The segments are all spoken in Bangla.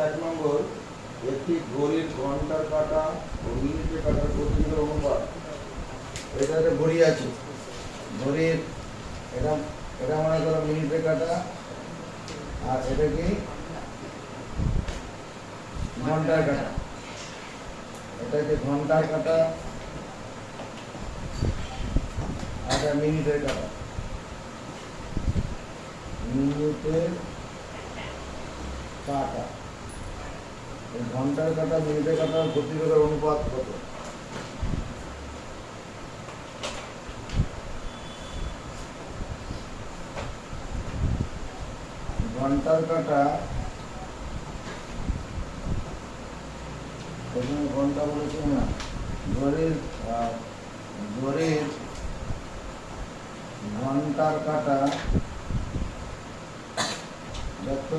1 নম্বর একটি ঘড়ির ঘন্টার কাঁটা ও মিনিটের কাঁটার প্রতিযোগিতার অনুপাত। এটাতে ঘড়ি আছে, ঘড়ির এটা এটা মনে করো মিনিটের কাঁটা, আর এটা কি ঘন্টার কাঁটা। এটা যে ঘন্টার কাঁটা আর এটা মিনিটের কাঁটা। মিনিটের কাঁটা, ঘন্টার কাঁটা মিনিটের কাঁটার প্রতিরোধের অনুপাত কত? ঘন্টার কাঁটা, প্রথমে ঘন্টা বলেছি না, ঘড়ির ঘন্টার কাঁটা যত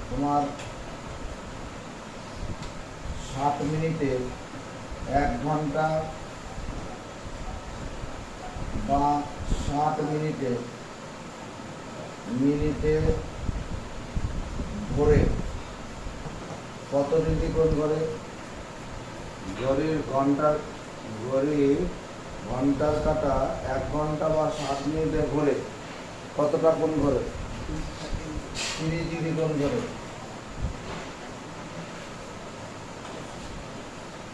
তোমার 7 মিনিটে 1 ঘন্টা বা 7 মিনিটে ঘোরে কত ডিগ্রি কোণ করে? ঘড়ির ঘন্টার কাঁটা 1 ঘন্টা বা 7 মিনিটে ঘোরে কতটা কোণ ঘোরে? 30 ডিগ্রি কোণ ঘোরে।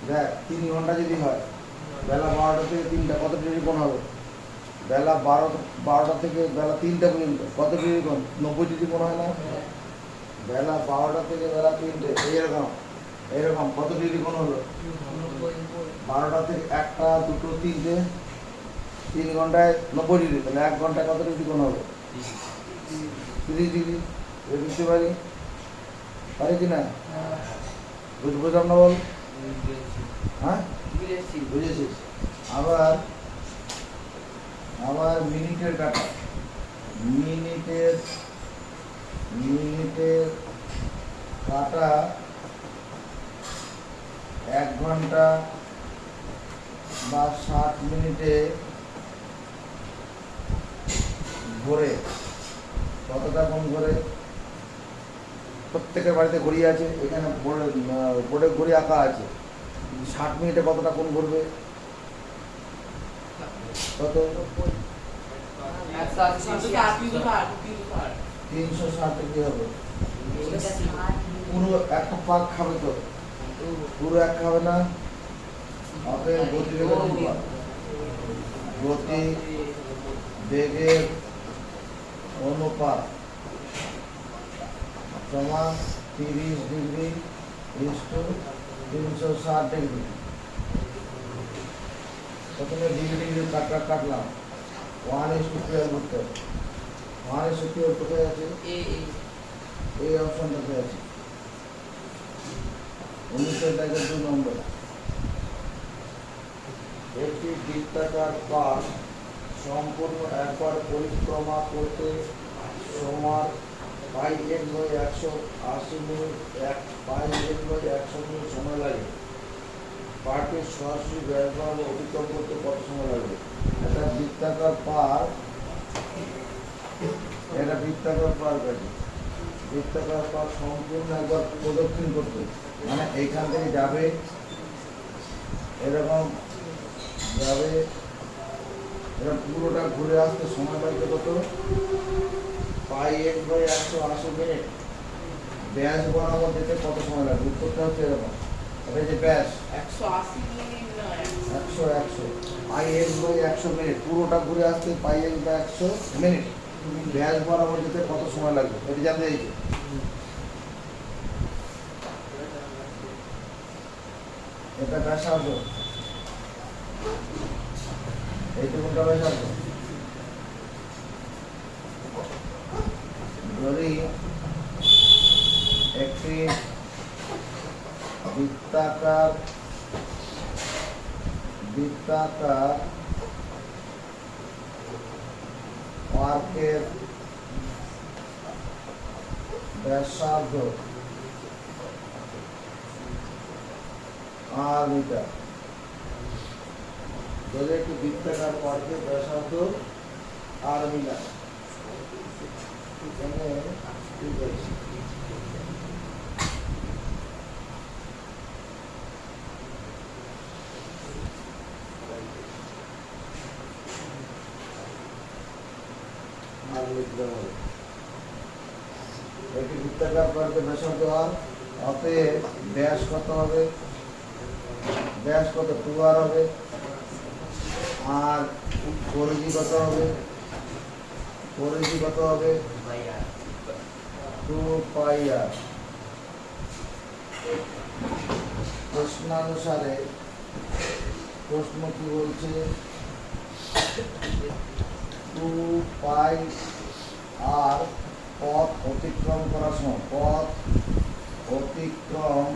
দেখ 3 ঘন্টা যদি হয়, বেলা 12টা থেকে 3টা কত ডিগ্রি কোণ হবে? বেলা 12টা থেকে বেলা 3টা পর্যন্ত কত ডিগ্রি কোণ? 90 ডিগ্রি কোণ হয় না? বেলা 12টা থেকে বেলা 3টে এইরকম কত ডিগ্রি কোণ হলো? 12টা থেকে 1টা 2টো 3টে, 3 ঘন্টায় 90 ডিগ্রি, তাহলে 1 ঘন্টায় কত ডিগ্রি কোণ হবে? 30 ডিগ্রি। বুঝতে পারি কি না? বুঝলাম না বল? হ্যাঁ বুঝেছিস। আবার মিনিটের কাঁটা, মিনিটের কাঁটা 1 ঘন্টা বা 7 মিনিটে ঘোরে কতটা কোণ ঘোরে? প্রত্যেকের বাড়িতে ঘড়ি আছে, এখানে বোর্ডে ঘড়ি আঁকা আছে। 7 মিনিটে কতটা কোণ ঘুরবে? কত? 360 ডিগ্রি হবে। পুরো একটা পাক খাবে তো? পুরো এক খাবে না। অতএব গতি বেগের অনুপাত সমান 30 ডিগ্রি ইনটু 360 ডিগ্রি। প্রথমে ডিগ্রি কাটলাম, 1:12 করতে হবে। 1:12 কোথায় আছে? এই অপশনটাতে আছে, 19 2 নম্বর। একটি বৃত্তাকার পাক সম্পূর্ণ একবার পরিক্রমা করতে সময় π/180 মিনিট, π/100 মিনিট সময় লাগে। পার্কের সরাসরি ব্যবহার অতিক্রম করতে কত সময় লাগবে? এটা বৃত্তাকার পার্ক, বৃত্তাকার পার্ক সম্পূর্ণ একবার প্রদক্ষিণ করতে, মানে এইখান থেকে যাবে, এরকম যাবে, এটা পুরোটা ঘুরে আসতে সময় লাগবে কত? π/180 মিনিট। ব্যাস বরাবর যেতে কত সময় লাগবে? উত্তরটা হচ্ছে এরকম, এটা যে ব্যাস 180 π/100 মিনিট, পুরোটা ঘুরে আসতে π/100 মিনিট। ব্যাস বরাবর যেতে কত সময় লাগবে এটা জানতে চাইছে। এটা ব্যাসার্ধ, এইটুকুটা ব্যাসার্ধ। যদি একটি বৃত্তাকার পার্কের ব্যাসার্ধ আর মিটার, যদি একটি বৃত্তাকার পার্কের ব্যাসার্ধ আর মিটার, ঠিক আছে। লিখতে হবে। একটি বৃত্তাকার প্রান্তে ব্যাসার্ধ আর, অতএব ব্যাস কত হবে? ব্যাস কত? 2r হবে। আর পরিধি কত হবে? পরিধি কত হবে? 2πr। প্রশ্নানুসারে প্রশ্ন কি বলছে? 2πr পথ অতিক্রম করার সময়, পথ অতিক্রম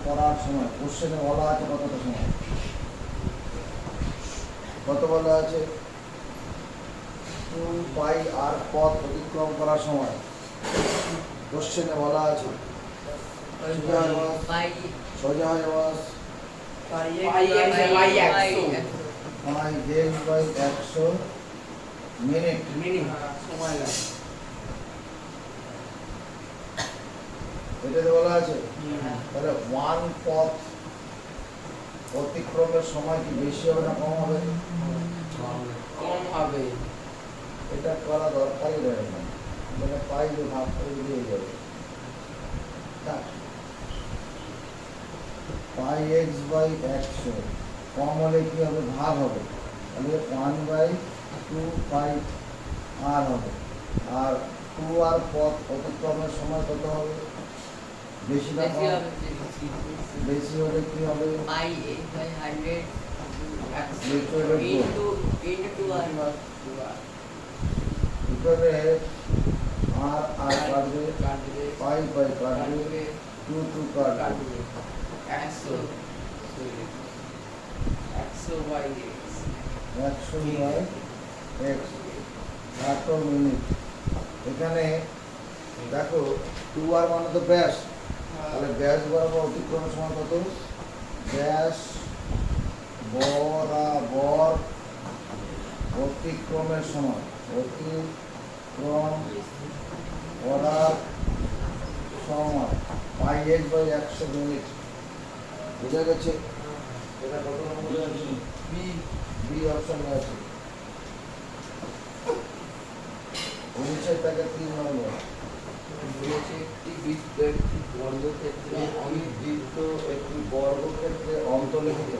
করার সময়, কোশ্চেনে বলা আছে কতটা সময়? কত বলা আছে? 2πr পথ অতিক্রম করার সময় কোশ্চেনে বলা আছে। সোজা হয়ে বস। পাই x বাই 100 মিনিট। সময় লাগে। এটাতে বলা আছে। তাহলে ওয়ান পথ অতিক্রমের সময় কি বেশি হবে না কম হবে? কম হবে। এটা করা দরকারই রয়ে না, মানে পাই যে ভাগ করে দিয়ে যাবে। পাই এক্স বাই 100 কম হলে কি হবে? ভাগ হবে। তাহলে 1/2πr হবে। আর 2r পথ অতিক্রমের সময় কত হবে? বেশি না কম? বেশি হলে কি হবে? পাই x বাই 100 into 2r। ভিতরে আর কাটবে, পাই কাটবে, 2 কাটবে। 100 by x। 100 by x 100 minute. এখানে দেখো 2r মানে তো ব্যাস, তাহলে ব্যাস বরাবর অতিক্রমের সময় কত? ব্যাস বরাবর অতিক্রমের সময়, অতিক্রম করার সময় পাই এক্স বাই 100 মিনিট। বুঝা গেছে? এটা কত নম্বরে আছে? বি অপশনে আছে। 19 থেকে 3 নম্বর। একটি বৃত্ত একটি বর্গক্ষেত্রে একটি বর্গক্ষেত্রে অন্তর্লিখিত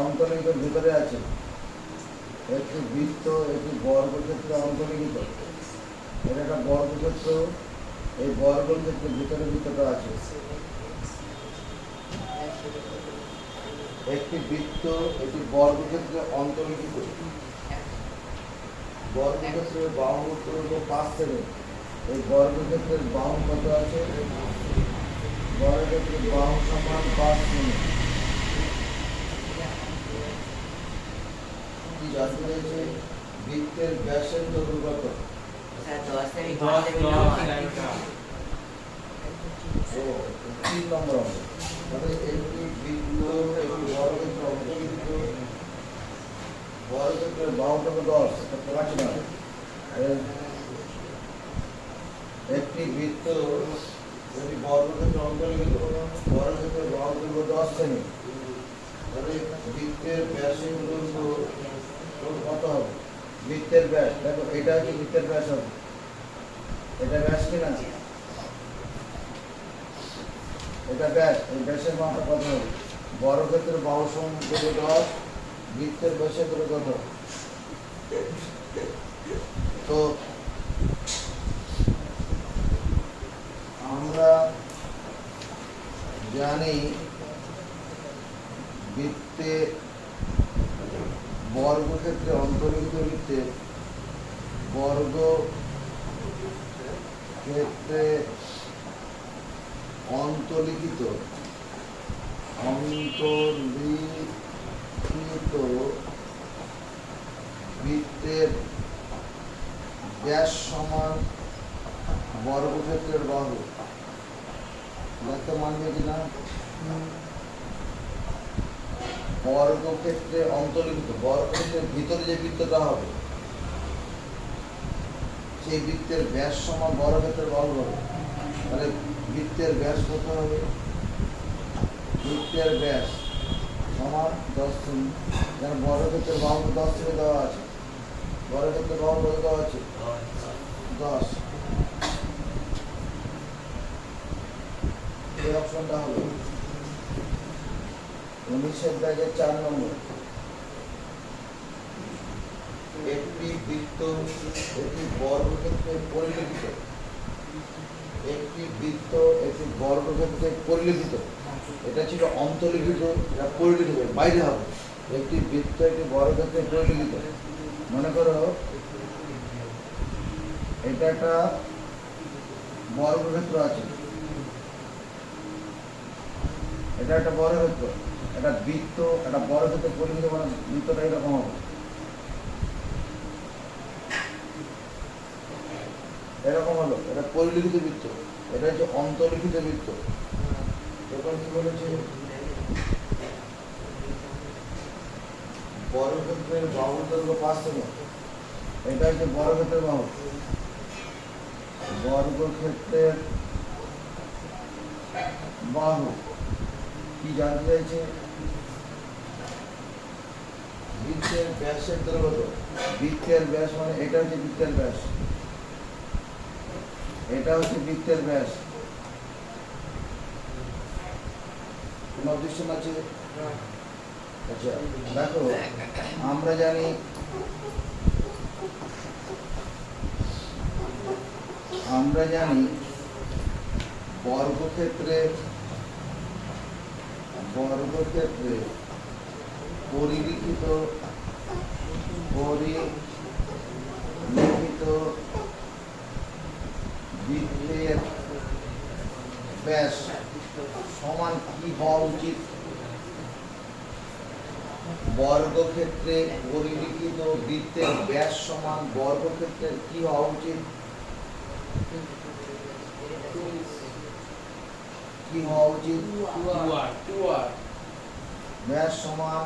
অন্তর্লিখিত ভিতরে আছে। একটি বৃত্ত একটি বর্গক্ষেত্রে অন্তর্লিখিত। এটা একটা বর্গক্ষেত্র, এই বর্গক্ষেত্রের ভিতরে আছে। একটি বৃত্ত একটি বর্গক্ষেত্রে অন্তর্লিখিত। বর্গক্ষেত্রের বাহু 5 সেমি। এই বর্গক্ষেত্রের বাহু কত আছে? বর্গক্ষেত্রের বাহু সমান 5 সেমি। কি জানতে চাইছে? বৃত্তের ব্যাসের দৈর্ঘ্য কত? 10 সেমি। ও 3 নম্বর হবে। তাহলে একটি বৃত্ত একটি বর্গক্ষেত্রে অন্তর্লিখিত। বর্গক্ষেত্রের বাহু কত? 10, এটা 5 নয়। একটি বৃত্ত একটি বর্গক্ষেত্রে অন্তর্লিখিত। বর্গক্ষেত্রের বাহু দৈর্ঘ্য 10 সেমি। তাহলে বৃত্তের ব্যাসের দৈর্ঘ্য কত হবে? বৃত্তের ব্যাস, দেখো এটা কি বৃত্তের ব্যাস হবে? এটা ব্যাস কিনা? এটা ব্যাস। এই ব্যাসের মানটা কত হবে? বর্গক্ষেত্রের বাহু সমান 10, বৃত্তের ব্যাসের দৈর্ঘ্য কত? তো আমরা জানি বৃত্তে বর্গক্ষেত্রে অন্তর্লিখিত বৃত্তে বর্গক্ষেত্রে অন্তর্লিখিত বৃত্তের ব্যাস সমান বর্গক্ষেত্রের বাহু। দেখতে মানবে কিনা? বর্গক্ষেত্রে অন্তর্লিখিত, বর্গক্ষেত্রের ভিতরে যে বৃত্তটা হবে সেই বৃত্তের ব্যাস সমান বর্গক্ষেত্রের বাহু হবে। তাহলে বৃত্তের ব্যাস কত হবে? বৃত্তের ব্যাস সমান 10 সেমি। যেন বর্গক্ষেত্রের বাহু 10 সেমি দেওয়া আছে, বর্গক্ষেত্রের বাহু কত দেওয়া আছে? 10। এই অপশনটা হলো 19 দাগের 4 নম্বর। একটি বৃত্ত একটি বর্গক্ষেত্রে পরিলিখিত। একটি বৃত্ত একটি বর্গক্ষেত্রে পরিলিখিত। এটা ছিল অন্তর্লিখিত, এটা পরিলিখিত বাইরে হবে। একটি বৃত্ত একটি বর্গক্ষেত্রে পরিলিখিত। মনে করো এটা একটা বর্গক্ষেত্র আছে, এটা একটা বর্গক্ষেত্র, একটা বৃত্ত একটা বর্গক্ষেত্রে পরিলিখিত, মানে বৃত্তটা এরকম হবে, এরকম হলো। এটা পরিলিখিত বৃত্ত, এটা হচ্ছে অন্তর্লিখিত বৃত্ত। এরপর কি বলেছে? বর্গক্ষেত্রের বাহুর দৈর্ঘ্য 5 সেমি। এটা হচ্ছে বর্গক্ষেত্রের বাহু। বর্গক্ষেত্রের বাহু কি জানতে চাইছে? বৃত্তের ব্যাসের দৈর্ঘ্য কত? বৃত্তের ব্যাস মানে এটা হচ্ছে বৃত্তের ব্যাস, এটা হচ্ছে বৃত্তের ব্যাস। কোন অবজেকশন আছে? আচ্ছা দেখো, আমরা জানি বর্গক্ষেত্রে পরিলিখিত বৃত্তের ব্যাস সমান কি হওয়া উচিত? বর্গক্ষেত্রে পরিলিখিত বৃত্তের ব্যাস সমান বর্গক্ষেত্রের কি হওয়া উচিত? কি হওয়া উচিত? ব্যাস সমান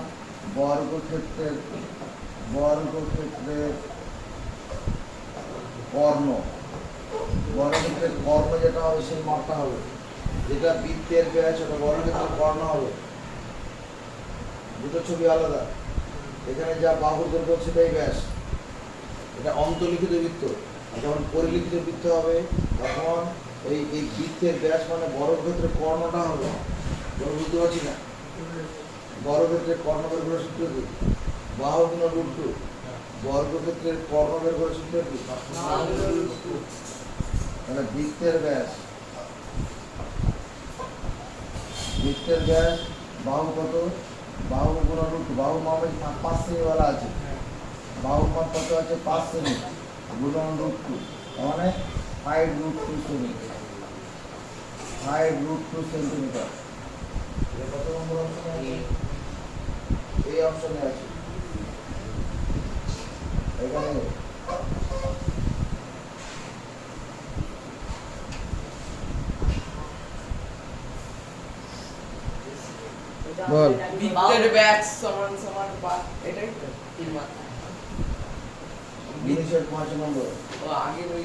বর্গক্ষেত্রের কর্ণ। বর্গক্ষেত্রের কর্ণ যেটা হবে সেই মাপটা হবে, যেটা বৃত্তের ব্যাস ওটা বর্গক্ষেত্রের কর্ণ হবে। দুটো ছবি আলাদা। এখানে যা বাহুর দৈর্ঘ্য সেটাই ব্যাস, এটা অন্তর্লিখিত বৃত্ত। আর যখন পরিলিখিত বৃত্ত হবে তখন এই বৃত্তের ব্যাস মানে বর্গক্ষেত্রের কর্ণটা হবে। বুঝতে পারছি না? বর্গক্ষেত্রের কর্ণ বের করার সূত্র কি? বাহু গুণ √2। বর্গক্ষেত্রের কর্ণ বের করার সূত্র কি? তাহলে বৃত্তের ব্যাস বাহু কত? বাহু গুণ √2। বাহু মাপ 5 সেমি বলা আছে, বাহু মাপ কত আছে? 5 সেমি গুণ √2, মানে 5√2 সেমি, 5√2 সেন্টিমিটার। কত নম্বর অপশনে আছে? এই অপশনে আছে। এখানে বল। বৃত্তের ব্যাস সমান সমান এটাই তো তিন মাত্রা। 5 নম্বর। ও আগে ওই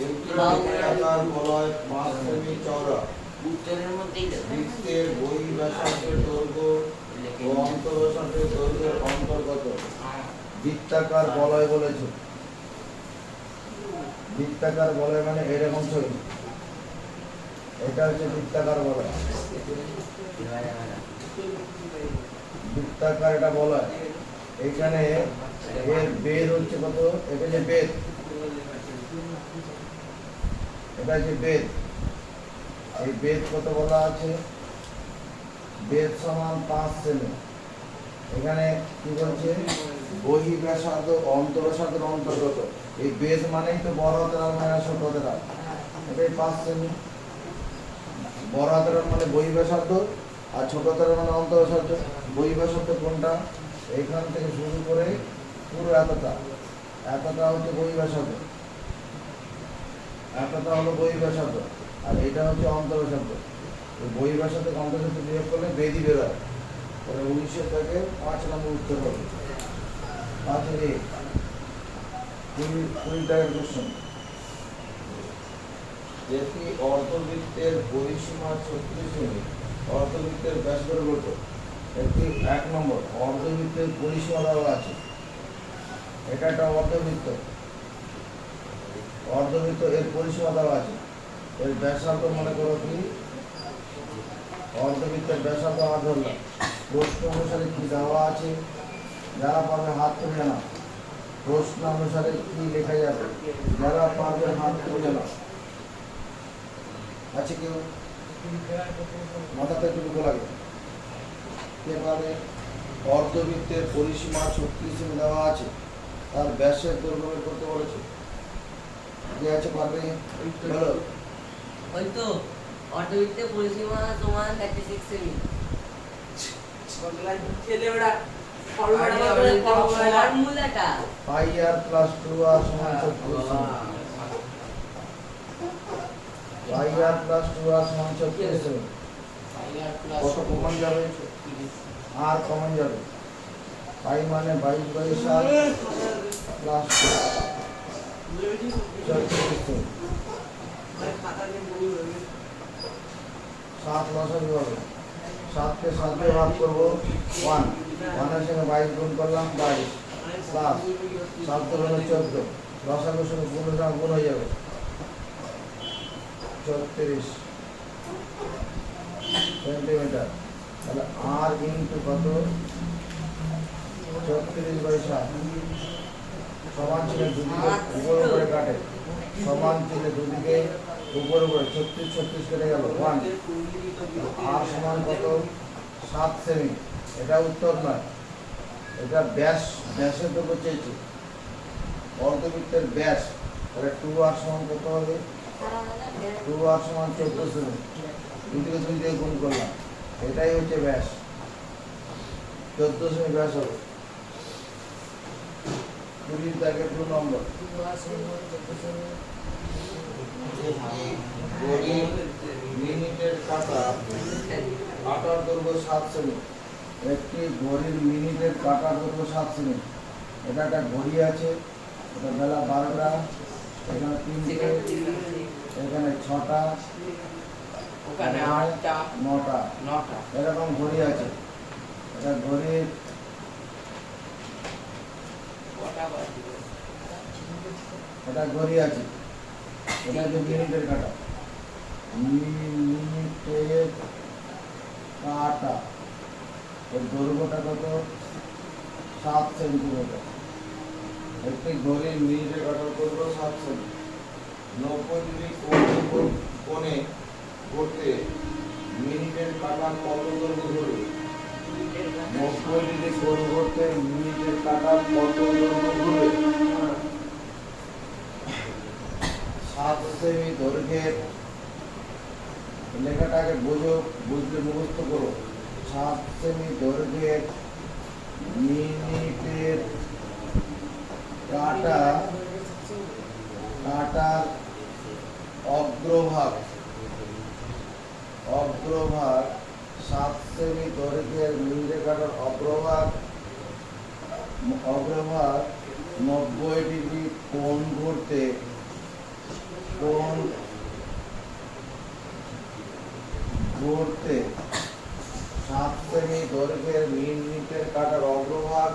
একটি বৃত্তাকার বলয় 5 সেমি চওড়া। উত্তরের মধ্যেই তো বৃত্তের বহিঃব্যাসার্ধের দৈর্ঘ্য ও অন্তঃব্যাসার্ধের দৈর্ঘ্যের অন্তর্গত। বৃত্তাকার বলয় বলেছে। বৃত্তাকার বলয় মানে এরকম ছবি, এটা হচ্ছে বৃত্তাকার বলয়। বৃত্তাকার এটা বলয়। এখানে এর বেদ হচ্ছে কত? এটা যে বেদ, এটা যে বেদ, এই বেদ কত বলা আছে? বেদ সমান 5 সেমি। এখানে কি বলছে? বহিঃব্যাসার্ধ অন্তঃব্যাসার্ধের অন্তর্গত। এই বেদ মানেই তো বড় হাতের আর মাইনাস ছোট হাতের আর, এটাই 5 সেমি। বড় হাতের আর মানে বহিঃব্যাসার্ধ আর ছোট হাতের মানে অন্তঃব্যাসার্ধ। বহিঃব্যাসার্ধ কোনটা? এইখান থেকে শুরু করে পুরো এতটা হচ্ছে বহিঃব্যাসার্ধ, এতটা হলো বহিঃব্যাসার্ধ, আর এটা হচ্ছে অন্তঃব্যাসার্ধ। বহিঃব্যাসার্ধ থেকে অন্তঃব্যাসার্ধ বিয়োগ করলে বেদই বেরোয়। তাহলে 19 থেকে 5 নম্বর উত্তর হবে। 5-এর 20 টাকার কোশ্চেন। একটি অর্ধবৃত্তের পরিসীমা 36 সেমি। অর্ধবৃত্তের ব্যাস বের করতে একটি 1 নম্বর অর্ধবৃত্তের পরিসীমা দেওয়া আছে। এটা একটা অর্ধবৃত্ত। অর্ধবৃত্ত এর পরিসীমা দেওয়া আছে। এর ব্যাসার্ধ মনে করো কি, অর্ধবৃত্তের ব্যাসার্ধ আমার ধরলাম। প্রশ্ন অনুসারে কি দেওয়া আছে, যারা পারবে হাত তুলে না। প্রশ্ন অনুসারে কি লেখা যাবে, যারা পারবে হাত তুলে না। আছে কেউ? মাথাতে একটু দুটো লাগে। কে পারবে? অর্ধবৃত্তের পরিসীমা 36 সেমি দেওয়া আছে, তার ব্যাসের দৈর্ঘ্য বের করতে বলেছে। কে আছে পারবে? বলো। ওই তো অর্ধবৃত্তের পরিসীমা সমান 36 সেমি। ছেলেরা ফর্মুলাটা পাই আর প্লাস 2r সমান 36 সেমি। পাই আর প্লাস 2r সমান 36 সেমি। কত কমন যাবে? আর কমন যাবে। পাই মানে 22/7 প্লাস 36 সেমি। 7 লসাগু হবে। 7 কে 7 দিয়ে ভাগ করবো 1। 1 এর সঙ্গে 22 গুণ করলাম 22 প্লাস 7 × 14। লসাগুর সঙ্গে গুণ হয়ে যাবে 34 সেন্টিমিটার। তাহলে আর ইন্টু কত? 34/7 সমান চিহ্নে দুদিকে উপর উপরে কাটে। সমান চিহ্নে দুদিকে উপর উপরে 36 কেটে গেল 1। আর সমান কত? 7 সেমি। এটা উত্তর নয়, এটা ব্যাস। ব্যাসের দৈর্ঘ্য চেয়েছে, অর্ধবৃত্তের ব্যাস। তাহলে 2r সমান কত হবে? 2r সমান 14 সেমি। দুদিকে দুই দিয়ে গুণ করলাম, এটাই হচ্ছে ব্যাস। 14 সেমি ব্যাস হবে। 20 দাগের 2 নম্বর। ঘড়ির মিনিটের কাটার দৈর্ঘ্য 7 সেমি। একটি ঘড়ির মিনিটের কাটার দৈর্ঘ্য 7 সেমি। এটা একটা ঘড়ি আছে, এটা বেলা 12টা, এখানে 3টে, এখানে 6টা, ওখানে 8টা 9টা, 9টা এরকম ঘড়ি আছে। এটা ঘড়ির কটা বাজে? এটা ঘড়ি আছে, এটা হচ্ছে মিনিটের কাটা। মিনিটের কাটা এর দৈর্ঘ্যটা কত? 7 সেন্টিমিটার। একটি ঘড়ির মিনিটের কাটার দৈর্ঘ্য 7 সেমি। 90 ডিগ্রি কোণে করতে মিনিটের কাটার কত দৈর্ঘ্য ঘুরবে? 90 ডিগ্রি কোণ করতে মিনিটের কাটার কত দৈর্ঘ্য ঘুরবে? 7 সেমি দৈর্ঘ্যের লেখাটাকে বোঝো, বুঝলে মুখস্থ করো। 7 সেমি দৈর্ঘ্যের মিনিটের কাটার অগ্রভাগ 7 সেমি দৈর্ঘ্যের মিনিটের কাটার অগ্রভাগ 90 ডিগ্রি কোণ ঘুরতে 7 সেমি দৈর্ঘ্যের মিনিটের কাটার অগ্রভাগ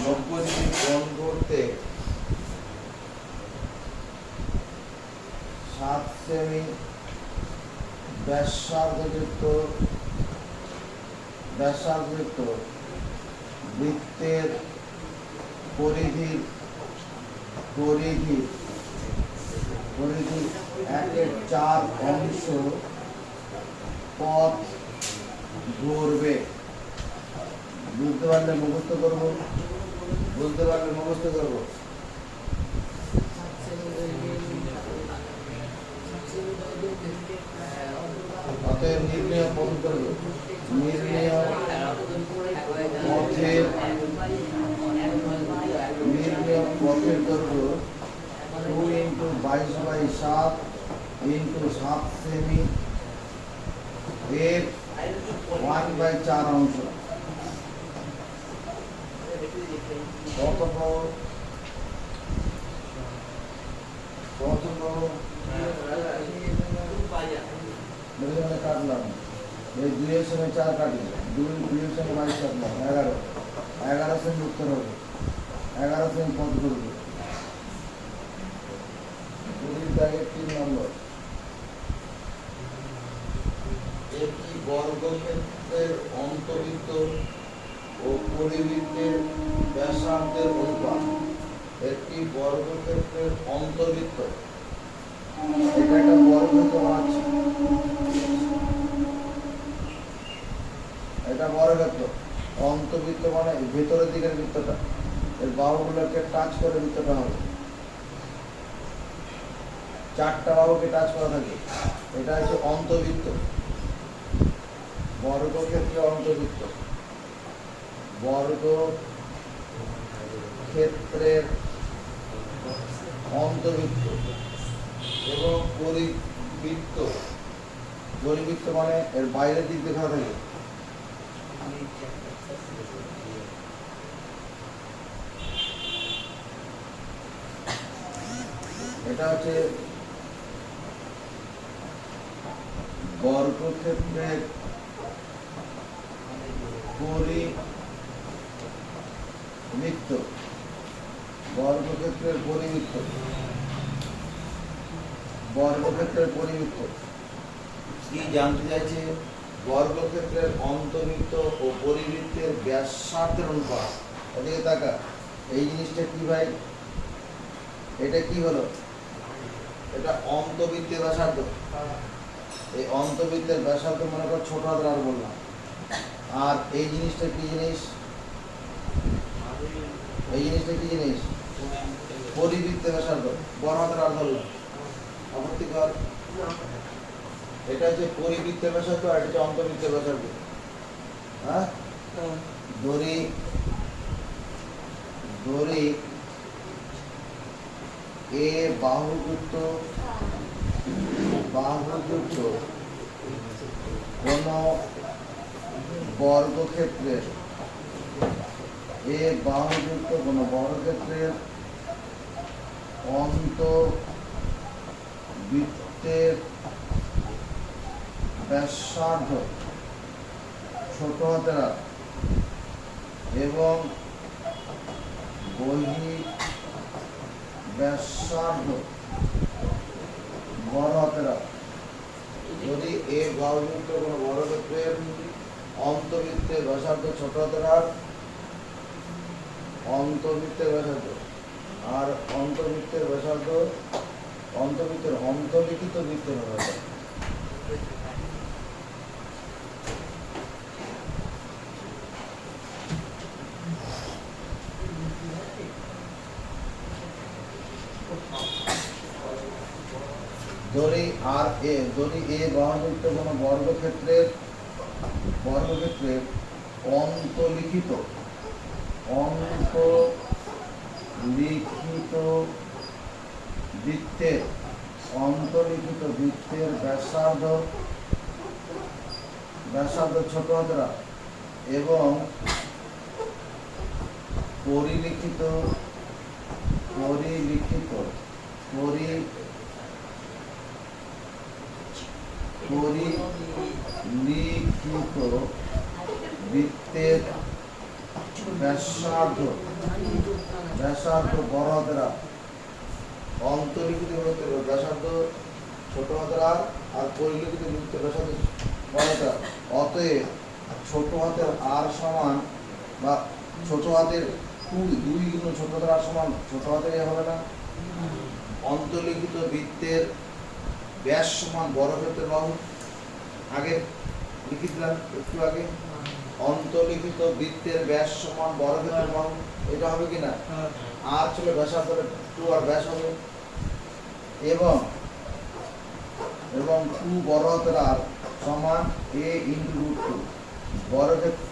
90 ডিগ্রি কোণ ঘুরতে 7 সেমি ব্যাসার্ধযুক্ত বৃত্তের পরিধি 1/4 অংশ পথ ঘুরবে। বুঝতে পারলে মুখস্থ করবো, বুঝতে পারলে মুখস্থ করবো। অতএব নির্ণয় প্রথম করবো। নির্ণয় পথের দৈর্ঘ্য 2 × 22/7 × 7 সেমি এর 1/4 অংশ। কত পাবো? কাটলাম এই 2 এর সঙ্গে 4 কাটি, 2 এর সঙ্গে 22 কাটলাম 11 সেমি উত্তর হবে। 11 থেকে কত করবে? 20 দাগের 3 নম্বর। একটি বর্গক্ষেত্রের অন্তর্বৃত্ত ও পরিবৃত্তের ব্যাসার্ধের অনুপাত। একটি বর্গক্ষেত্রের অন্তর্বৃত্ত, এটা একটা বর্গক্ষেত্র বানাচ্ছি, এটা বর্গক্ষেত্র। অন্তর্বৃত্ত মানে ভেতরের দিকের বৃত্তটা, এর বাহুগুলোকে টাচ করে বৃত্তটা হবে, 4টা বাহুকে টাচ করা থাকে, এটা হচ্ছে অন্তর্বৃত্ত, বর্গক্ষেত্রের অন্তর্বৃত্ত। বর্গক্ষেত্রের অন্তর্বৃত্ত এবং পরিবৃত্ত, পরিবৃত্ত মানে এর বাইরের দিক দেখা থাকে, এটা হচ্ছে বর্গক্ষেত্রের পরিবৃত্ত, বর্গক্ষেত্রের পরিবৃত্ত, বর্গক্ষেত্রের পরিবৃত্ত। কি জানতে চাইছে? বর্গক্ষেত্রের অন্তর্বৃত্ত ও পরিবৃত্তের ব্যাসার্ধের অনুপাত। ওদিকে তাকা, এই জিনিসটা কি ভাই? এটা কি হলো? এটা অন্তর্বৃত্তের ব্যাসার্ধ। এই অন্তর্বৃত্তের ব্যাসার্ধ মনে কর ছোট হাতের আর বললাম। আর এই জিনিসটা কি জিনিস? এই জিনিসটা কি জিনিস? পরিবৃত্তের ব্যাসার্ধ, বড় হাতের আর ধরলাম, আপত্তি কর। এটা হচ্ছে পরিবৃত্তের ব্যাসার্ধ আর এটা হচ্ছে অন্তর্বৃত্তের ব্যাসার্ধ। হ্যাঁ, দড়ি দড়ি এ বাহুযুক্ত কোন বর্গক্ষেত্রের, এ বাহুযুক্ত কোন বর্গক্ষেত্রের অন্তর্বৃত্তের ব্যাসার্ধ ছোট হাতেরা এবং বহি ব্যাসার্ধ বড় হাতেরা। যদি এ বাহুযুক্ত কোনো বর্গক্ষেত্রের অন্তর্বৃত্তের ব্যাসার্ধ ছোট হাতের অন্তর্বৃত্তের ব্যাসার্ধ আর অন্তর্বৃত্তের ব্যাসার্ধ, অন্তর্বৃত্তের অন্তর্লিখিত বৃত্তের ব্যাসার্ধ। যদি আর এ, যদি এ বাহুযুক্ত কোনো বর্গক্ষেত্রের অন্তর্লিখিত বৃত্তের ব্যাসার্ধ ছোট হাতেরা এবং পরিলিখিত বৃত্তের ব্যাসার্ধ বড় হাতেরা, অন্তর্লিখিত বৃত্তের ব্যাসার্ধ ছোট হাতের আর পরিলিখিত বৃত্তের ব্যাসার্ধ বড় হাতের। অতএব ছোট হাতের আর সমান বা ছোট হাতের 2 গুণ ছোট হাতের আর সমান ছোট হাতের এ হবে না। অন্তর্লিখিত বৃত্তের ব্যাস সমান বর্গক্ষেত্রের বাহু। আগে লিখে দিলাম একটু আগে, অন্তর্লিখিত বৃত্তের ব্যাস সমান বর্গক্ষেত্রের বাহু। এটা হবে কিনা? আর ছিল ব্যাসার্ধ 2 আর ব্যাস হবে, এবং 2 বড় হাতের আর সমান a ইন্টু √2। বর্গক্ষেত্র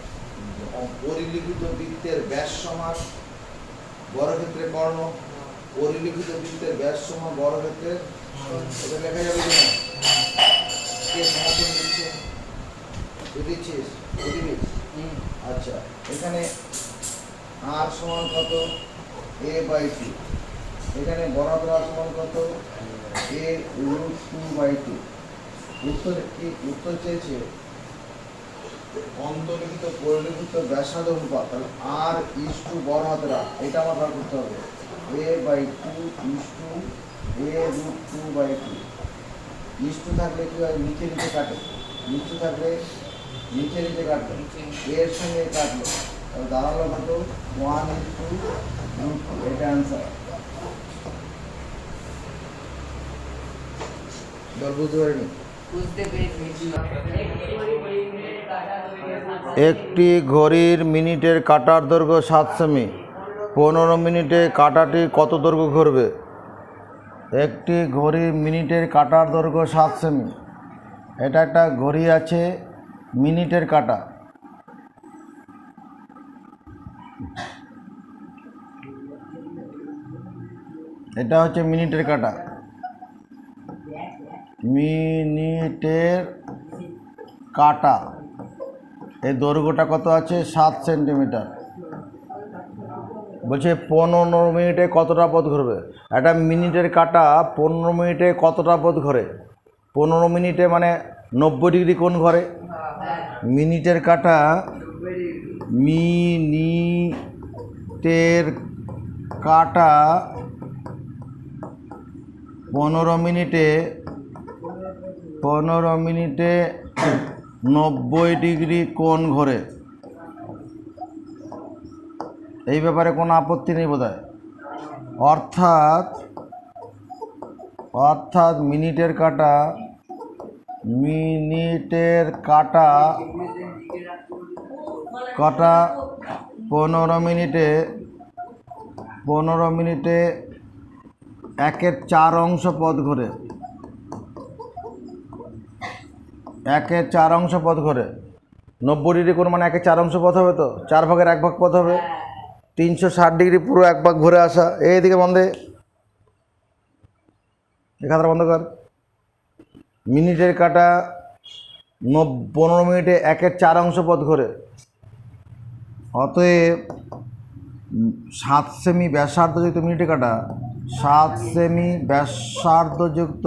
পরিলিখিত বৃত্তের ব্যাস সমান বর্গক্ষেত্রের কর্ণ। পরিলিখিত বৃত্তের ব্যাস সমান বর্গক্ষেত্রের, এটা লেখা যাবে কিনা? কে সমর্থন দিচ্ছে? তুই দিচ্ছিস? তুই দিবি? আচ্ছা, এখানে আর সমান কত? a/2। এখানে বড় হাতের আর সমান কত? a√2/2। উত্তর চেয়েছে অন্তর্লিখিত পরিলিখিত ব্যাসার্ধ অনুপাত, তাহলে আর ইস টু বড় হাতের আর, এটা আমার বার করতে হবে। a/2 is to a√2/2। Is to থাকলে কি হয়, নিচে নিচে কাটে, নিচে থাকলে নিচে নিচে কাটবে, এর সঙ্গে কাটলো, তাহলে দাঁড়ালো কত 1/√2, এটা অ্যান্সার। বুঝতে পারিনি? বুঝতে পেরেছি। একটি ঘড়ির মিনিটের কাঁটার দৈর্ঘ্য 7 সেমি। 15 মিনিটে কাঁটাটি কত দৈর্ঘ্য ঘুরবে? একটি ঘড়ির মিনিটের কাঁটার দৈর্ঘ্য 7 সেমি। এটা একটা ঘড়ি আছে, মিনিটের কাঁটা। এটা হচ্ছে মিনিটের কাঁটা। মিনিটের কাঁটা, এই দৈর্ঘ্যটা কত আছে? 7 সেন্টিমিটার। বলছে 15 মিনিটে কতটা পথ ঘুরবে। একটা মিনিটের কাঁটা 15 মিনিটে কতটা পথ ঘোরে? 15 মিনিটে মানে 90 ডিগ্রি কোণ ঘরে। মিনিটের কাঁটা, মিনিটের কাঁটা 15 মিনিটে 90 ডিগ্রি কোণ ঘোরে। এই ব্যাপারে কোনো আপত্তি নেই বোধহয়। অর্থাৎ মিনিটের কাঁটা 15 মিনিটে 1/4 অংশ পথ ঘোরে। 1/4 অংশ পথ ঘোরে। 90 ডিগ্রি কোণ মানে 1/4 অংশ পথ হবে, তো 4 ভাগের 1 ভাগ পথ হবে। 360 ডিগ্রি পুরো 1 ভাগ ঘুরে আসা। এইদিকে বন্ধে, এখানটা বন্ধ কর। মিনিটের কাঁটা 15 মিনিটে 1/4 অংশ পথ ঘোরে। অতএব 7 সেমি ব্যাসার্ধযুক্ত মিনিটের কাঁটা, 7 সেমি ব্যাসার্ধযুক্ত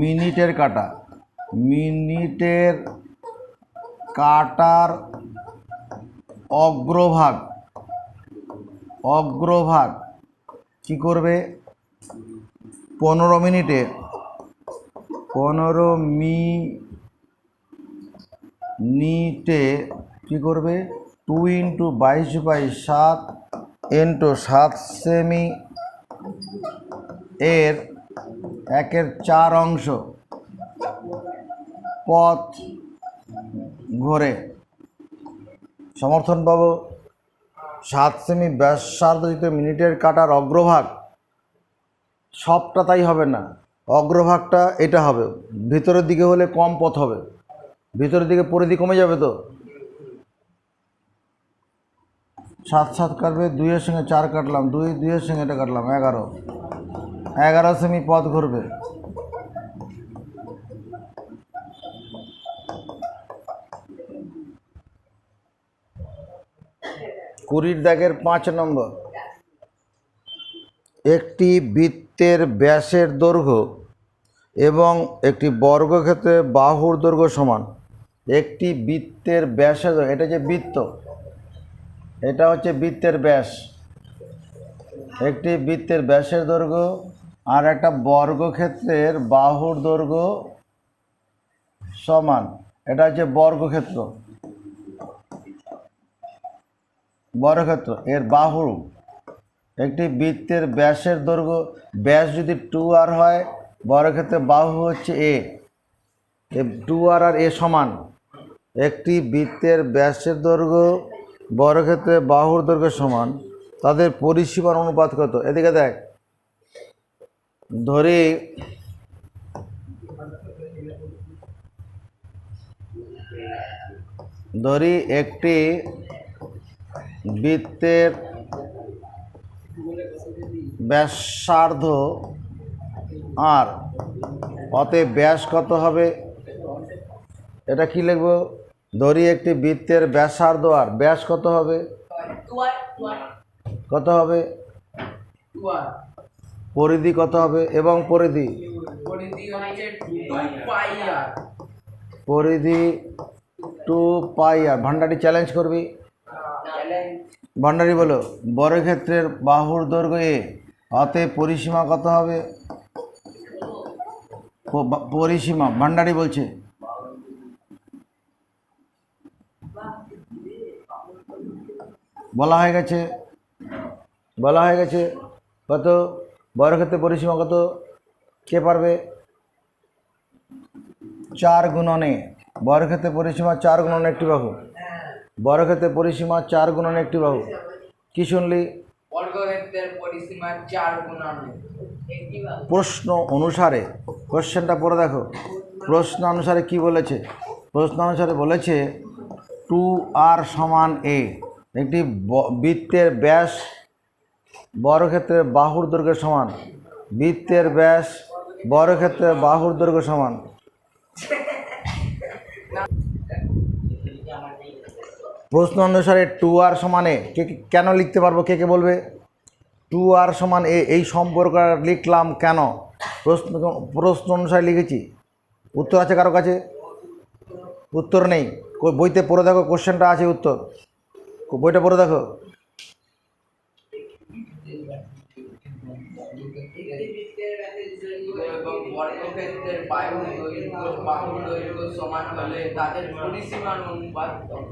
মিনিটের কাঁটা, মিনিটের কাঁটার অগ্রভাগ কি করবে? 15 মিনিটে কি করবে? 2 × 22/7 × 7 সেমি এর 1/4 অংশ পথ ঘোরে। সমর্থন পাবো। 7 সেমি ব্যাসার্ধযুক্ত মিনিটের কাঁটার অগ্রভাগ, সবটা তাই হবে না, অগ্রভাগটা এটা হবে। ভিতরের দিকে হলে কম পথ হবে, ভিতরের দিকে পরিধি কমে যাবে। তো 7 7 কাটবে, 2-এর সঙ্গে 4 কাটলাম, 2-এর সঙ্গে এটা কাটলাম, 11 সেমি পথ ঘুরবে। কুড়ির দাগের 5 নম্বর। একটি বৃত্তের ব্যাসের দৈর্ঘ্য এবং একটি বর্গক্ষেত্রের বাহুর দৈর্ঘ্য সমান। একটি বৃত্তের ব্যাসের, এটা যে বৃত্ত, এটা হচ্ছে বৃত্তের ব্যাস। একটি বৃত্তের ব্যাসের দৈর্ঘ্য আর একটা বর্গক্ষেত্রের বাহুর দৈর্ঘ্য সমান। এটা হচ্ছে বর্গক্ষেত্র, এর বাহু। একটি বৃত্তের ব্যাসের দৈর্ঘ্য, ব্যাস যদি 2r হয়, বর্গক্ষেত্রের বাহু হচ্ছে a, 2r আর a সমান। একটি বৃত্তের ব্যাসের দৈর্ঘ্য বর্গক্ষেত্রের বাহুর দৈর্ঘ্য সমান, তাদের পরিসীমার অনুপাত কত? এদিকে দেখ, ধরি একটি বৃত্তের ব্যাসার্ধ আর, অতএব ব্যাস কত হবে? এটা কি লিখব? ধরি একটি বৃত্তের ব্যাসার্ধ আর, ব্যাস কত হবে? কত হবে? পরিধি কত হবে? এবং পরিধি হচ্ছে 2 পাই আর। পরিধি টু পাই আর। ভান্ডারি চ্যালেঞ্জ করবি? ভান্ডারি বলো বর্গক্ষেত্রের বাহুর দৈর্ঘ্য এ, অতএব পরিসীমা কত হবে? পরিসীমা ভান্ডারি বলছে। বলা হয়ে গেছে, বলা হয়ে গেছে। কত? বর্গক্ষেত্রের পরিসীমা কত? কে পারবে? 4 গুণনে। বর্গক্ষেত্রের পরিসীমা 4 গুণনে একটি বাহু। বর্গক্ষেত্রের পরিসীমা 4 গুণনে একটি বাহু। কি শুনলি? বর্গক্ষেত্রের পরিসীমা 4 গুণন একটি বাহু। প্রশ্ন অনুসারে, কোশ্চেনটা পড়ে দেখো, প্রশ্ন অনুসারে কি বলেছে? প্রশ্ন অনুসারে বলেছে 2r সমান a, একটি বৃত্তের ব্যাস বর্গক্ষেত্রের বাহুর দৈর্ঘ্যের সমান। বৃত্তের ব্যাস বর্গক্ষেত্রের বাহুর দৈর্ঘ্য সমান। প্রশ্ন অনুসারে 2r সমান a কে কেন লিখতে পারবো? কে কে বলবে? 2r সমান a এই সম্পর্ক লিখলাম কেন? প্রশ্ন অনুসারে লিখেছি। উত্তর আছে কারো কাছে? উত্তর নেই। বইতে পড়ে দেখো, কোশ্চেনটা আছে, উত্তর বইটা পড়ে দেখো। এবং বর্গক্ষেত্রের বাহুর দৈর্ঘ্য সমান হলে তাদের পরিসীমার অনুপাত কত?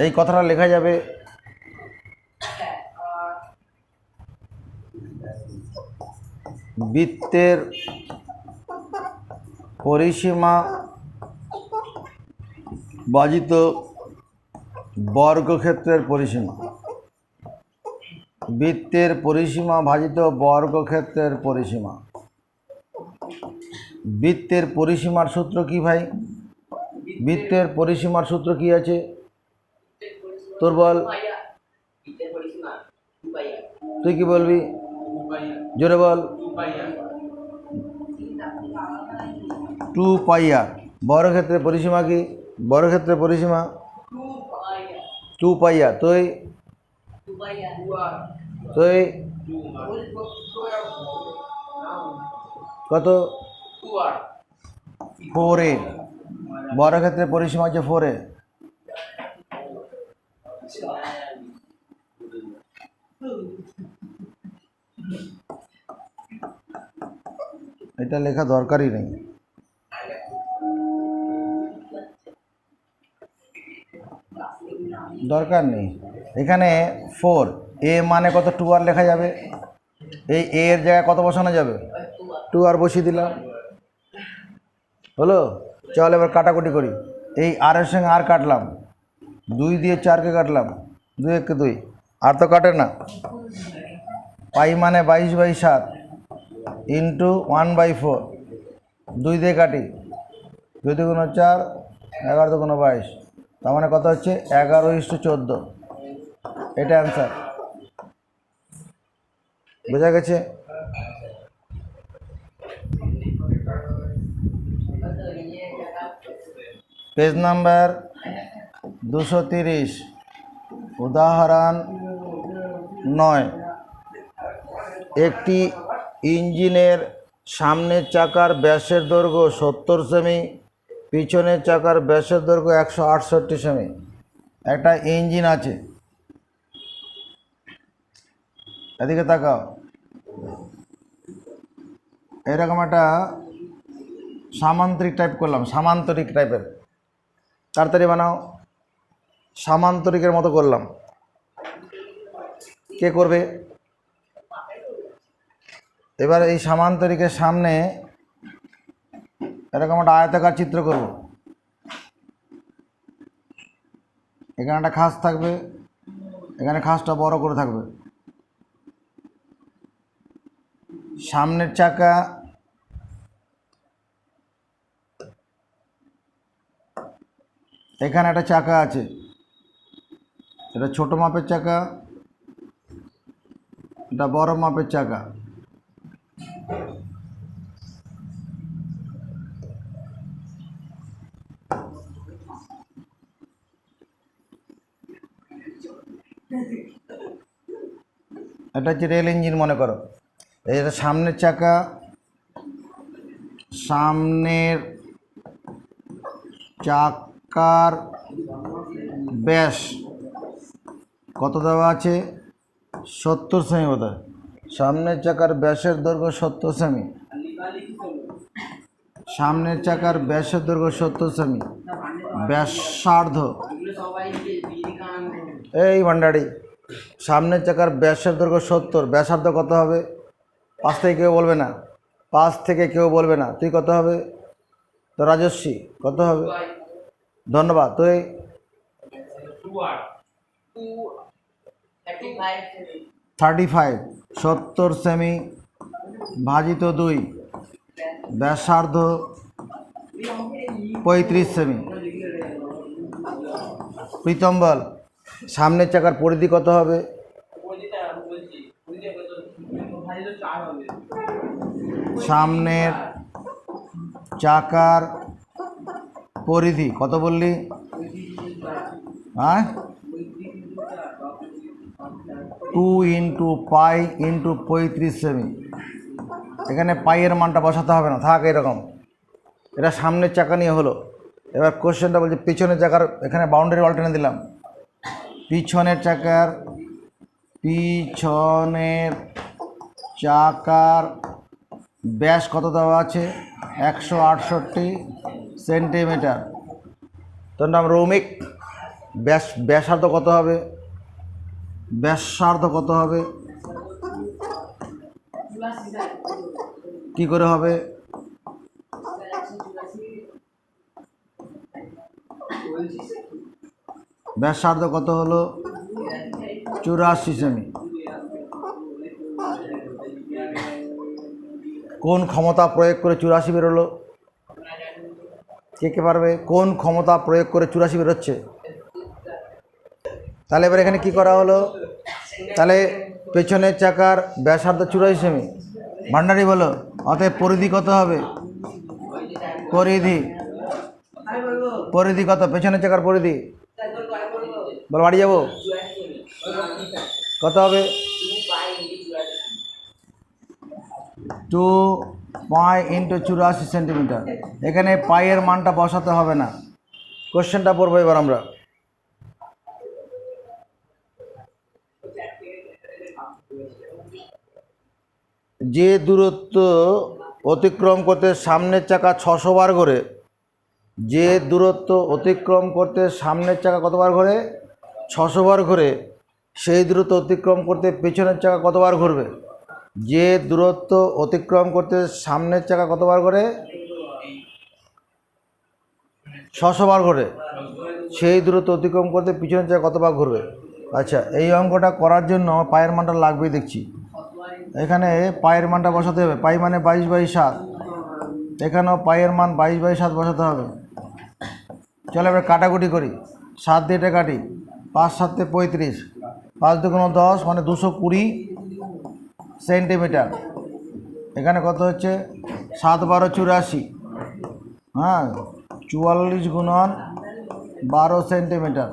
এই কথাটা লেখা যাবে বৃত্তের পরিসীমা ভাজিত বর্গক্ষেত্রের পরিসীমা। বৃত্তের পরিসীমা ভাজিত বর্গক্ষেত্রের পরিসীমা। বৃত্তের পরিসীমার সূত্র কি ভাই? বৃত্তের পরিসীমার সূত্র কি আছে তোর বল? তুই কি বলবি? জোরে বল। 2 পাই আর। বর্গক্ষেত্রের পরিসীমা কি? বর্গক্ষেত্রের পরিসীমা 2 পাই আর। তুই তুই কত? 4a। বর্গক্ষেত্রের পরিসীমা হচ্ছে 4a। এটা লেখা দরকারই নেই। দরকার নেই। এখানে 4 a মানে কত? 2r লেখা যাবে। এই a এর জায়গায় কত বসানো যাবে? 2r বসিয়ে দিলাম। হলো? চল এবার কাটাকুটি করি। এই আর এর সঙ্গে আর কাটলাম, 2 দিয়ে 4কে কাটলাম, 2 1 2, আর তো কাটে না। পাই মানে 22/7 ইন্টু 1/4, 2 দিয়ে কাটি, 2 2 4, 11 2 22, তার মানে কত হচ্ছে? 11:14। এটা অ্যান্সার। বোঝা গেছে? পেজ নাম্বার 230, উদাহরণ 9। একটি ইঞ্জিনের সামনের চাকার ব্যাসের দৈর্ঘ্য 70 সেমি, পিছনের চাকার ব্যাসের দৈর্ঘ্য 168 সেমি। একটা ইঞ্জিন আছে, এদিকে তাকাও। এরকম একটা সামান্তরিক টাইপ করলাম, সামান্তরিক টাইপের। তাড়াতাড়ি বানাও। সামান্তরিকের মতো করলাম। কে করবে? এবার এই সামান্তরিকের সামনে এরকম একটা আয়তাকার চিত্র করব। এখানে একটা খাস থাকবে, এখানে খাসটা বড় করে থাকবে। সামনের চাকা এখানে একটা চাকা আছে, এটা ছোট মাপের চাকা, এটা বড় মাপের চাকা। এটা হচ্ছে রেল ইঞ্জিন মনে করো। এটা সামনের চাকা, সামনের চাকার ব্যাস কত দেওয়া আছে? 70 সেমি বোধ হয়। সামনের চাকার ব্যাসের দৈর্ঘ্য 70 সেমি। সামনের চাকার ব্যাসের দৈর্ঘ্য 70 সেমি। ব্যাসার্ধ, এই ভান্ডারি, সামনের চাকার ব্যাসের দৈর্ঘ্য 70, ব্যাসার্ধ কত হবে? 5 থেকে কেউ বলবে না, 5 থেকে কেউ বলবে না। তুই কত হবে? তো রাজস্বী কত হবে? ধন্যবাদ। তুই 35, 70 সেমি ভাজিত 2, ব্যাসার্ধ 35 সেমি। প্রীতম বল, সামনের চাকার পরিধি কত হবে? সামনের চাকার পরিধি কত বললি? হ্যাঁ, 2 × পাই × 35 সেমি। এখানে পাইয়ের মানটা বসাতে হবে না, থাক এরকম। এটা সামনের চাকা নিয়ে হলো। এবার কোশ্চেনটা বলছে পিছনের চাকার, এখানে বাউন্ডারি ওয়াল টেনে দিলাম। পিছনের চাকার ব্যাস কত দেওয়া আছে? 168 সেন্টিমিটার। তোর নাম রৌমিক। ব্যাসার্ধ কত হবে? ব্যাসার্ধ কত হবে? কি করে হবে? ব্যাসার্ধ কত হলো? 84 সেমি। কোন ক্ষমতা প্রয়োগ করে 84 বেরোলো? কে কে পারবে? কোন ক্ষমতা প্রয়োগ করে 84 বেরোচ্ছে? তাহলে এবার এখানে কি করা হলো? তাহলে পেছনের চাকার ব্যাসার্ধ 84 সেমি। ভান্ডারি বলো, অতএব পরিধি কত হবে? পরিধি কত? পেছনের চাকার পরিধি বল, বাড়ি যাবো। কত হবে? 2 পাই × 84 সেন্টিমিটার। এখানে পাইয়ের মানটা বসাতে হবে না। কোশ্চেনটা পড়বো এবার আমরা। যে দূরত্ব অতিক্রম করতে সামনের চাকা 600 বার ঘোরে, যে দূরত্ব অতিক্রম করতে সামনের চাকা কতবার ঘোরে? 600 বার ঘোরে। সেই দূরত্ব অতিক্রম করতে পেছনের চাকা কতবার ঘুরবে? যে দূরত্ব অতিক্রম করতে সামনের চাকা কতবার ঘোরে? 600 বার ঘোরে। সেই দূরত্ব অতিক্রম করতে পিছনের চাকা কতবার ঘুরবে? আচ্ছা, এই অঙ্কটা করার জন্য পায়ের মানটা লাগবেই দেখছি। এখানে পায়ের মানটা বসাতে হবে। পাই মানে 22/7। এখানেও পায়ের মান 22/7 বসাতে হবে। চলো এবার কাটাকুটি করি। 7 দিয়ে এটা কাটি। 5 × 7 = 35, 5 × 2 = 10, মানে 220 সেন্টিমিটার। এখানে কত হচ্ছে? 7 × 12 = 84। হ্যাঁ, 44 × 12 সেন্টিমিটার।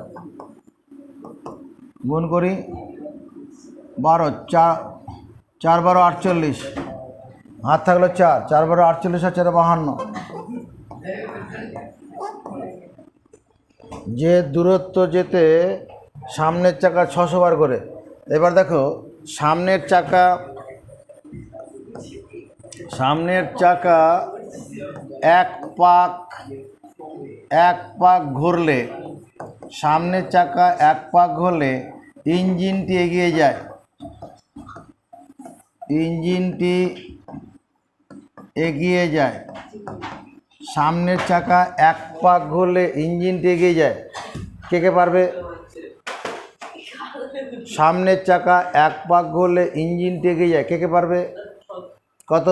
গুণ করি 12, 4 × 12 = 48, হাত থাকলো 4, 4 × 12 = 48 আর 4 = 52। যে দূরত্ব যেতে সামনের চাকা 600 বার করে। এবার দেখো, সামনের চাকা এক পাক ঘুরলে, সামনের চাকা এক পাক ঘুরলে ইঞ্জিনটি এগিয়ে যায়। ইঞ্জিনটি এগিয়ে যায়। সামনের চাকা এক পাক ঘুরলে ইঞ্জিনটি এগিয়ে যায়। কে কে পারবে? সামনের চাকা এক পাক ঘুরলে ইঞ্জিনটি এগিয়ে যায়। কে কে পারবে? কত?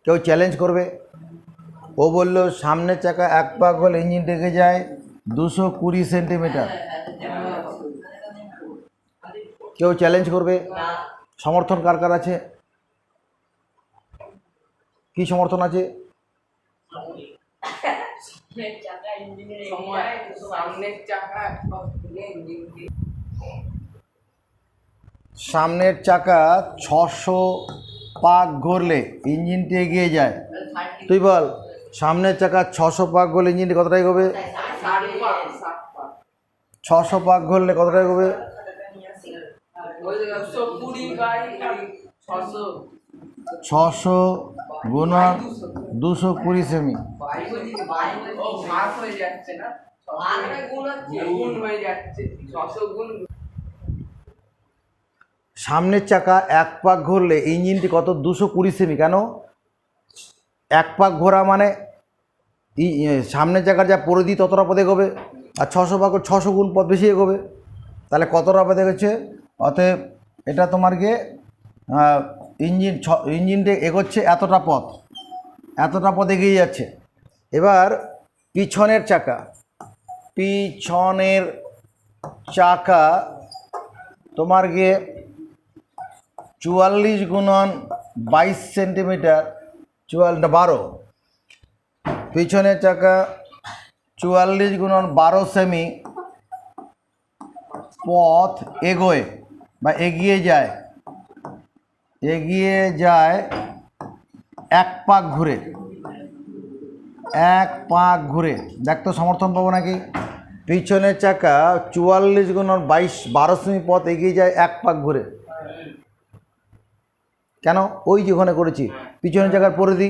কেউ চ্যালেঞ্জ করবে? ও বলল সামনের চাকা এক পাক ঘুরলে ইঞ্জিনটি এগিয়ে যায় 220 সেন্টিমিটার। কেউ চ্যালেঞ্জ করবে? সমর্থন কার কার আছে? কি সমর্থন আছে? সামনের চাকা 600 পাক ঘুরলে ইঞ্জিনটি এগিয়ে যায়। তুই বল, সামনের চাকা 600 পাক ঘুরলে ইঞ্জিনটি কতটা এগোবে? 600 পাক ঘুরলে কতটা এগোবে? 600 গুণন 220 সেমি। সামনের চাকা 1 পাক ঘুরলে ইঞ্জিনটি কত? 220 সেমি। কেন? 1 পাক ঘোরা মানে সামনের চাকার যা পরিধি ততটা পথ এগোবে, আর 600 পাক 600 গুণ পথ বেশি এগোবে। তাহলে কতটা পথ এগোচ্ছে? অতএব এটা তোমার গিয়ে ইঞ্জিনটা এগোচ্ছে এতটা পথ এগিয়ে যাচ্ছে। এবার পিছনের চাকা তোমার গিয়ে 44 গুণন 22 সেন্টিমিটার 12, পিছনের চাকা 44 গুণন 12 সেমি পথ এগোয় বা এগিয়ে যায় 1 পাক ঘুরে। দেখ তো সমর্থন পাবো নাকি? পিছনের চাকা 44 গুণন 12 সেমি পথ এগিয়ে যায় 1 পাক ঘুরে। কেন? ওই যে ওখানে করেছি পিছনের চাকার পরিধি,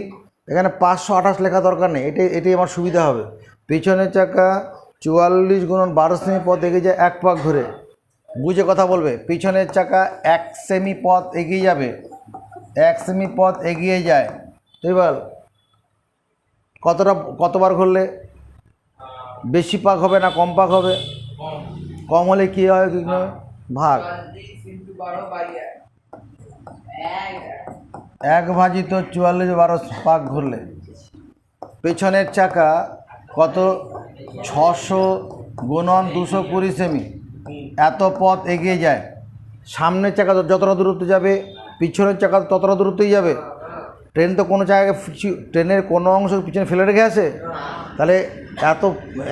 এখানে 528 লেখা দরকার নেই, এটাই আমার সুবিধা হবে। পিছনের চাকা 44 গুণন 12 সেমি পথ এগিয়ে যায় 1 পাক ঘুরে। বুঝে কথা বলবে। পিছনের চাকা 1 সেমি পথ এগিয়ে যাবে, 1 সেমি পথ এগিয়ে যায়। তুই বল কতবার ঘুরলে বেশি পাক হবে না কম পাক হবে? কম হলে কী হয়? কি নয় ভাগ 1/44 পাক ঘুরলে। পেছনের চাকা কত? 600 গুণন 220 সেমি এত পথ এগিয়ে যায়। সামনের চাকা যতটা দূরত্ব যাবে পিছনের চাকা ততটা দূরত্বই যাবে। ট্রেন তো কোনো জায়গায় ট্রেনের কোনো অংশ পিছনে ফেলে রেখে আসে? তাহলে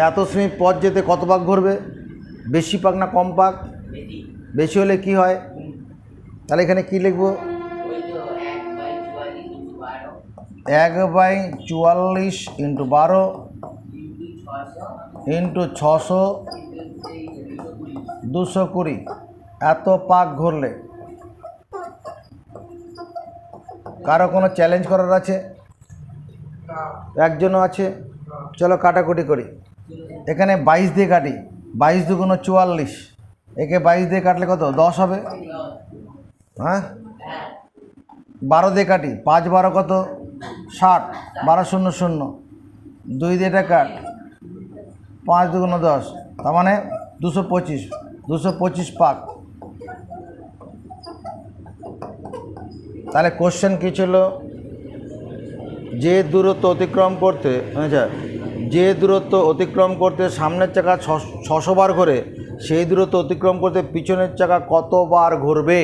এত সেমি পথ যেতে কত পাক ঘুরবে? বেশি পাক না কম পাক? বেশি হলে কি হয়? তাহলে এখানে কি লিখবো? 1/44 × 12 × 600 220 এত পাক ঘুরলে। কারো কোনো চ্যালেঞ্জ করার আছে? একজনও আছে? চলো কাটাকুটি করি। এখানে 22 দিয়ে কাটি, 22 দুগুণ 44, একে 22 দিয়ে কাটলে কত? 10 হবে। হ্যাঁ 12 দিয়ে কাটি, 5 12 কত? 60, 12 0 0, 2 দিয়ে এটা কাট, 5 দুগুণ 10, তার মানে 225 পাক। তাহলে কোশ্চেন কী ছিল? যে দূরত্ব অতিক্রম করতে সামনের চাকা 600 বার ঘোরে, সেই দূরত্ব অতিক্রম করতে পিছনের চাকা কতবার ঘুরবে?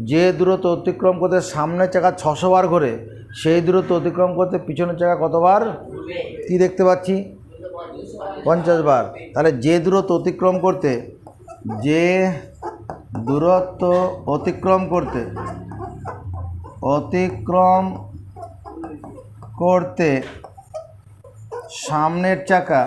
যে দূরত্ব অতিক্রম করতে সামনের চাকা 600 বার ঘোরে, সেই দূরত্ব অতিক্রম করতে পিছনের চাকা কতবার? কি দেখতে পাচ্ছি? 50 বার। তাহলে যে দূরত্ব অতিক্রম করতে সামনের চাকা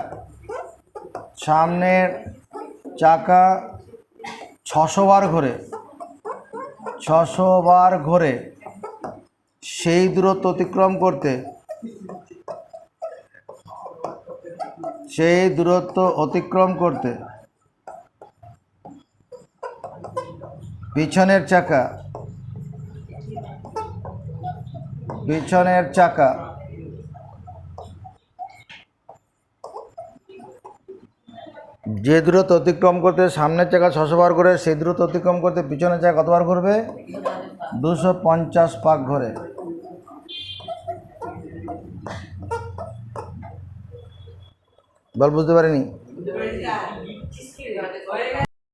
600 বার ঘোরে, সেই দূরত্ব অতিক্রম করতে পিছনের চাকা যে দূরত্ব অতিক্রম করতে সামনের চাকা 600 বার ঘোরে, সেই দূরত্ব অতিক্রম করতে পিছনের চাকা কতবার ঘুরবে? 250 পাক ঘোরে। বল বুঝতে পারিনি?